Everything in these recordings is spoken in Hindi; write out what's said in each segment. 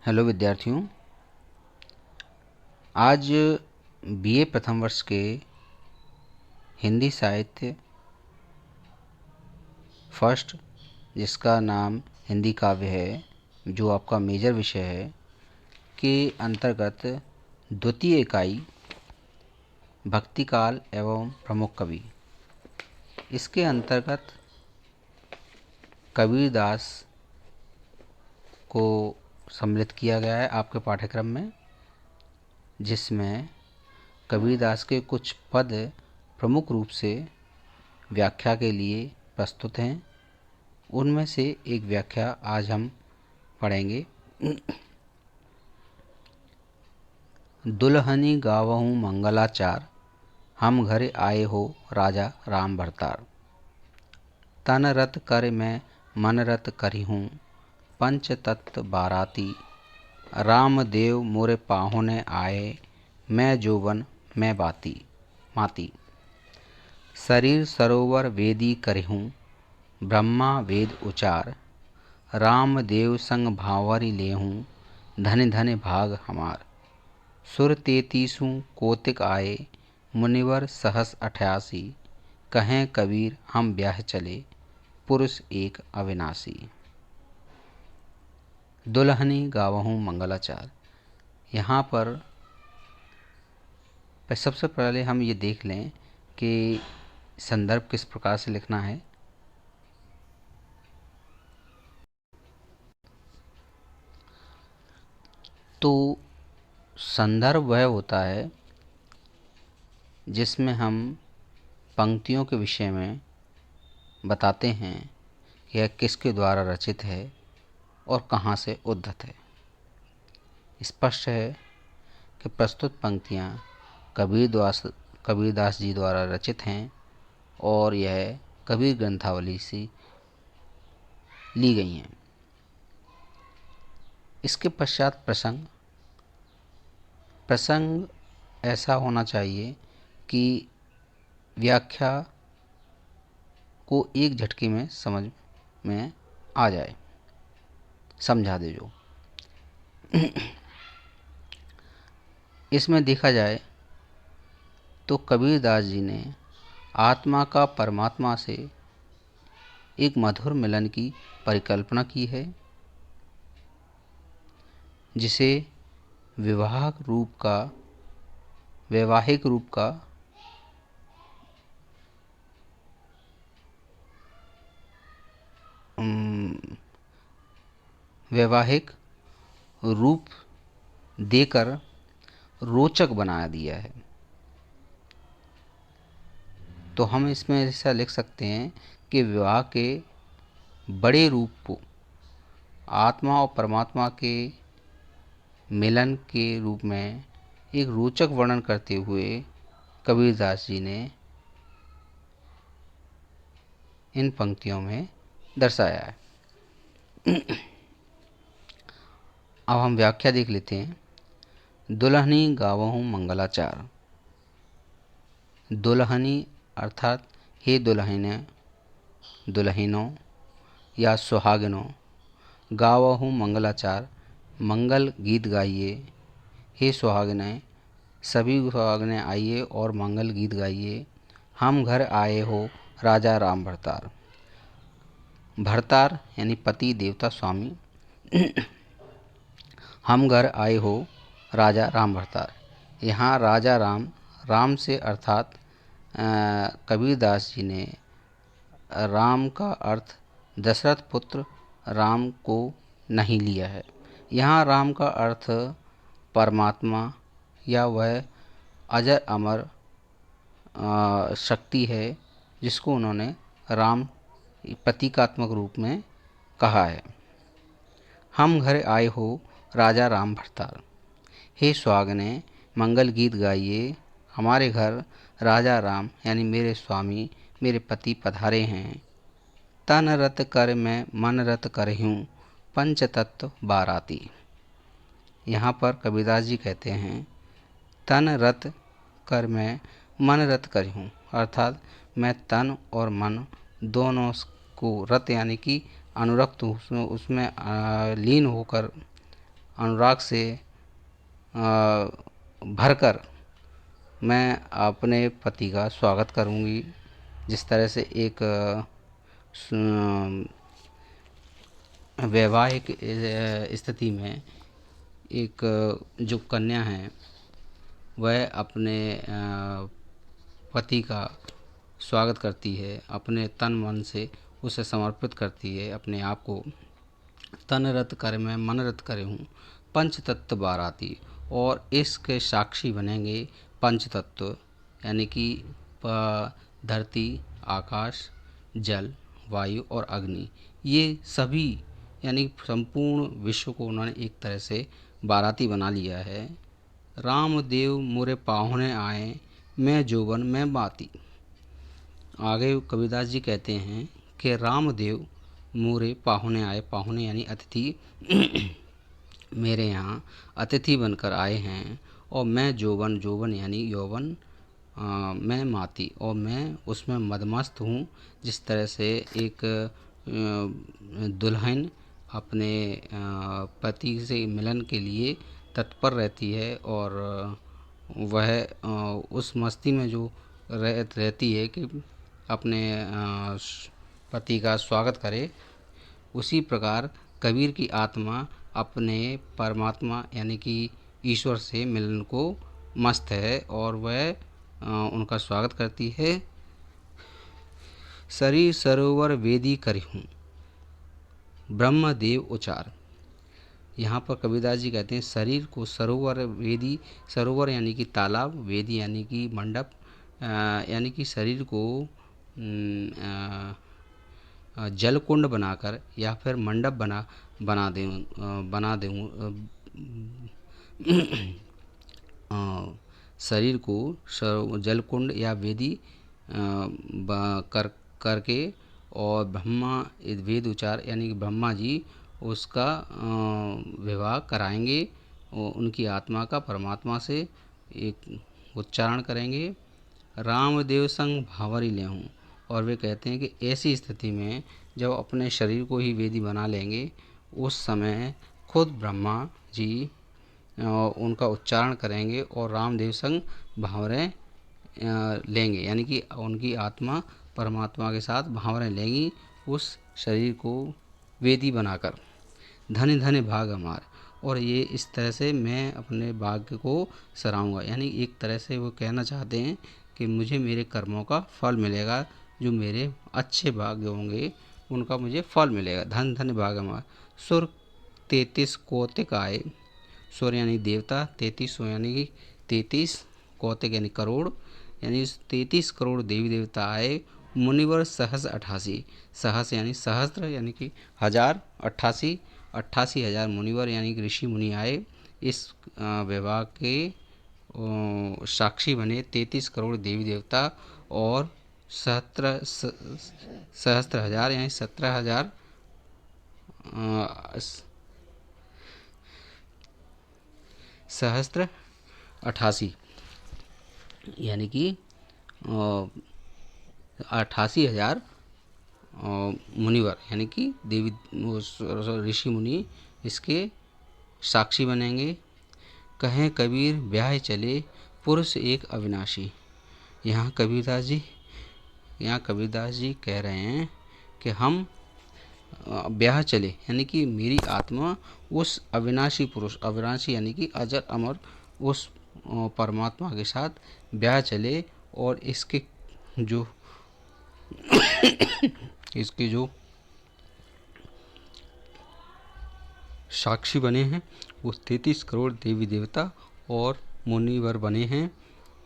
हेलो विद्यार्थियों, आज बीए प्रथम वर्ष के हिंदी साहित्य फर्स्ट, जिसका नाम हिंदी काव्य है, जो आपका मेजर विषय है, के अंतर्गत द्वितीय इकाई भक्तिकाल एवं प्रमुख कवि, इसके अंतर्गत कबीरदास को सम्मिलित किया गया है आपके पाठ्यक्रम में, जिसमें कबीरदास के कुछ पद प्रमुख रूप से व्याख्या के लिए प्रस्तुत हैं। उनमें से एक व्याख्या आज हम पढ़ेंगे। दुल्हनी गावहूँ मंगलाचार, हम घर आए हो राजा राम भरतार। तन रत कर मैं मन रत करी हूँ, पंच तत्व बाराती। राम देव मोरे पाहुने आए, मैं जोबन मैं बाती माती। शरीर सरोवर वेदी करहूँ, ब्रह्मा वेद उचार। राम देव संग भांवरी लेहूँ, धन धन भाग हमार। सुर 33 कोतिक आए, मुनिवर सहस 88। कहें कबीर हम ब्याह चले, पुरुष एक अविनाशी। दुल्हनी गावहूँ मंगलाचार। यहाँ पर सबसे पहले हम ये देख लें कि संदर्भ किस प्रकार से लिखना है। तो संदर्भ वह होता है जिसमें हम पंक्तियों के विषय में बताते हैं कि यह किसके द्वारा रचित है और कहाँ से उद्धत है। स्पष्ट है कि प्रस्तुत पंक्तियाँ कबीरदास जी द्वारा रचित हैं और यह कबीर ग्रंथावली से ली गई हैं। इसके पश्चात प्रसंग ऐसा होना चाहिए कि व्याख्या को एक झटके में समझ में आ जाए, समझा दे जो। इसमें देखा जाए तो कबीरदास जी ने आत्मा का परमात्मा से एक मधुर मिलन की परिकल्पना की है, जिसे वैवाहिक रूप का वैवाहिक रूप देकर रोचक बना दिया है। तो हम इसमें ऐसा लिख सकते हैं कि विवाह के बड़े रूप को आत्मा और परमात्मा के मिलन के रूप में एक रोचक वर्णन करते हुए कबीरदास जी ने इन पंक्तियों में दर्शाया है। अब हम व्याख्या देख लेते हैं। दुल्हनी गावहूँ मंगलाचार। दुल्हनी अर्थात हे दुल्हिनों या सुहागिनों, गावहूँ मंगलाचार, मंगल गीत गाइए। हे सुहागिनें, सभी सुहागिनें आइए और मंगल गीत गाइए। हम घर आए हो राजा राम भरतार। भरतार यानी पति देवता स्वामी। हम घर आए हो राजा राम भरतार। यहाँ राजा राम से अर्थात कबीरदास जी ने राम का अर्थ दशरथ पुत्र राम को नहीं लिया है। यहाँ राम का अर्थ परमात्मा या वह अजर अमर शक्ति है, जिसको उन्होंने राम प्रतीकात्मक रूप में कहा है। हम घर आए हो राजा राम भरतार। हे सुहागने, मंगल गीत गाइए। हमारे घर राजा राम यानी मेरे स्वामी, मेरे पति पधारे हैं। तन रत कर मैं मन रत करहूँ, पंच तत्व बाराती। यहाँ पर कबीरदास जी कहते हैं, तन रत कर मैं मन रत करहूँ, अर्थात मैं तन और मन दोनों को रत यानी कि अनुरक्त उसमें लीन होकर अनुराग से भरकर मैं अपने पति का स्वागत करूंगी। जिस तरह से एक वैवाहिक स्थिति में एक जो कन्या है वह अपने पति का स्वागत करती है, अपने तन मन से उसे समर्पित करती है अपने आप को। तन रत कर मैं मन रत करे हूँ पंच तत्व बाराती, और इसके साक्षी बनेंगे पंच तत्व यानी कि धरती, आकाश, जल, वायु और अग्नि। ये सभी यानी संपूर्ण विश्व को उन्होंने एक तरह से बाराती बना लिया है। रामदेव मोरे पाहुने आए, मैं जोबन मैं बाती। आगे कबीरदास जी कहते हैं कि रामदेव मोरे पाहुने आए, पाहुने यानी अतिथि मेरे यहाँ अतिथि बनकर आए हैं, और मैं जोबन, जोबन यानी यौवन, मैं माती और मैं उसमें मदमस्त हूँ। जिस तरह से एक दुल्हन अपने पति से मिलन के लिए तत्पर रहती है और वह उस मस्ती में जो रहती है कि अपने पति का स्वागत करे, उसी प्रकार कबीर की आत्मा अपने परमात्मा यानी कि ईश्वर से मिलन को मस्त है और वह उनका स्वागत करती है। शरीर सरोवर वेदी करी हूँ ब्रह्मदेव उचार। यहाँ पर कबीरदास जी कहते हैं शरीर को सरोवर वेदी, सरोवर यानी कि तालाब, वेदी यानी कि मंडप, यानी कि शरीर को जल कुंड बनाकर या फिर मंडप बना दूँ शरीर को जल कुंड या वेदी करके, और ब्रह्मा वेद उच्चार यानी कि ब्रह्मा जी उसका विवाह कराएंगे, उनकी आत्मा का परमात्मा से एक उच्चारण करेंगे। रामदेव संग भावरी ले हूँ, और वे कहते हैं कि ऐसी स्थिति में जब अपने शरीर को ही वेदी बना लेंगे, उस समय खुद ब्रह्मा जी उनका उच्चारण करेंगे और रामदेव संग भावरें लेंगे, यानी कि उनकी आत्मा परमात्मा के साथ भावरें लेंगी उस शरीर को वेदी बनाकर। धन्य धन्य भाग हमार, और ये इस तरह से मैं अपने भाग्य को सराहूँगा। यानी एक तरह से वो कहना चाहते हैं कि मुझे मेरे कर्मों का फल मिलेगा, जो मेरे अच्छे भाग्य होंगे उनका मुझे फल मिलेगा। धन धन्य भाग हमार। सुर 33 कौतिक आए, सुर यानी देवता, 33 यानी कि 33, कौतिक यानी करोड़, यानी 33 करोड़ देवी देवता आए। मुनिवर सहस 88, सहस यानी सहस्त्र यानी कि 1000, 88, 88,000 मुनिवर यानी कि ऋषि मुनि आए। इस विवाह के साक्षी बने 33 करोड़ देवी देवता और सहस्त्र हजार यानी 17,000 सहस्त्र 88 यानी कि 88,000 मुनिवर यानी कि देवी ऋषि मुनि इसके साक्षी बनेंगे। कहें कबीर ब्याह चले पुरुष एक अविनाशी। यहाँ कबीरदास जी कह रहे हैं कि हम ब्याह चले यानी कि मेरी आत्मा उस अविनाशी पुरुष, अविनाशी यानी कि अजर अमर उस परमात्मा के साथ ब्याह चले, और इसके जो साक्षी बने हैं वो 33 करोड़ देवी देवता और मुनिवर बने हैं,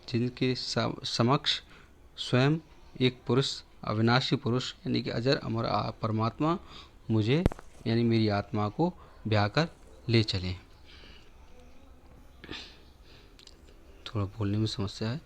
जिनके समक्ष स्वयं एक पुरुष, अविनाशी पुरुष यानी कि अजर अमर परमात्मा मुझे यानी मेरी आत्मा को ब्याह कर ले चले। थोड़ा बोलने में समस्या है।